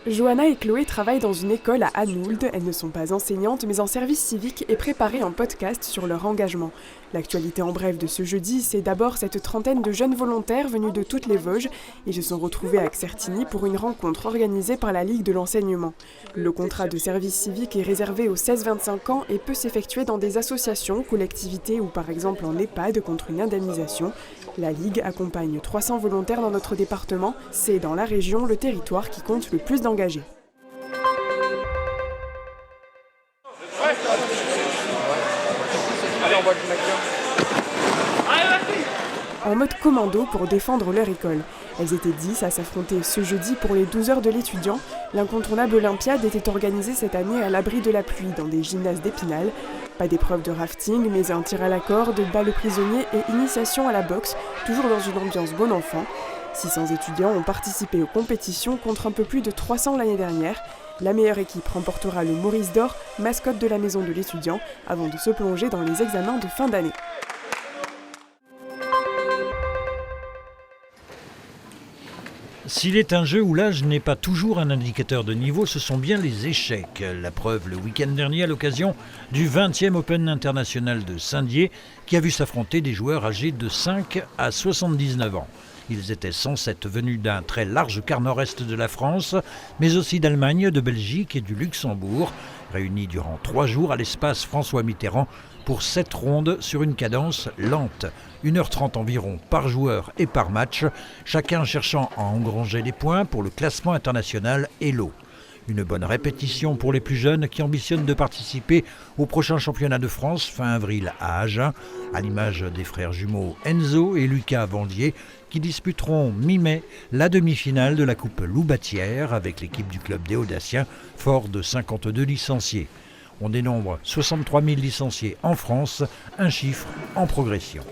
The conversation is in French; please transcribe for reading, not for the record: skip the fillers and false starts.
Johanna et Chloé travaillent dans une école à Anould. Elles ne sont pas enseignantes, mais en service civique et préparées en podcast sur leur engagement. L'actualité en bref de ce jeudi, c'est d'abord cette trentaine de jeunes volontaires venus de toutes les Vosges. Ils se sont retrouvés à Certigny pour une rencontre organisée par la Ligue de l'enseignement. Le contrat de service civique est réservé aux 16-25 ans et peut s'effectuer dans des associations, collectivités ou par exemple en EHPAD contre une indemnisation. La Ligue accompagne 300 volontaires dans notre département. C'est dans la région le territoire qui compte le plus d'engagés. En mode commando pour défendre leur école. Elles étaient 10 à s'affronter ce jeudi pour les 12 heures de l'étudiant. L'incontournable Olympiade était organisée cette année à l'abri de la pluie dans des gymnases d'Épinal. Pas d'épreuve de rafting, mais un tir à la corde, balle prisonnier et initiation à la boxe, toujours dans une ambiance bon enfant. 600 étudiants ont participé aux compétitions contre un peu plus de 300 l'année dernière. La meilleure équipe remportera le Maurice d'Or, mascotte de la maison de l'étudiant, avant de se plonger dans les examens de fin d'année. S'il est un jeu où l'âge n'est pas toujours un indicateur de niveau, ce sont bien les échecs. La preuve le week-end dernier à l'occasion du 20e Open international de Saint-Dié qui a vu s'affronter des joueurs âgés de 5 à 79 ans. Ils étaient 107 venus d'un très large quart nord-est de la France, mais aussi d'Allemagne, de Belgique et du Luxembourg, réunis durant 3 jours à l'espace François Mitterrand pour 7 rondes sur une cadence lente, 1h30 environ par joueur et par match, chacun cherchant à engranger les points pour le classement international Elo. Une bonne répétition pour les plus jeunes qui ambitionnent de participer au prochain championnat de France fin avril à Agen, à l'image des frères jumeaux Enzo et Lucas Vendier qui disputeront mi-mai la demi-finale de la Coupe Loubatière avec l'équipe du club des Audaciens, fort de 52 licenciés. On dénombre 63 000 licenciés en France, un chiffre en progression.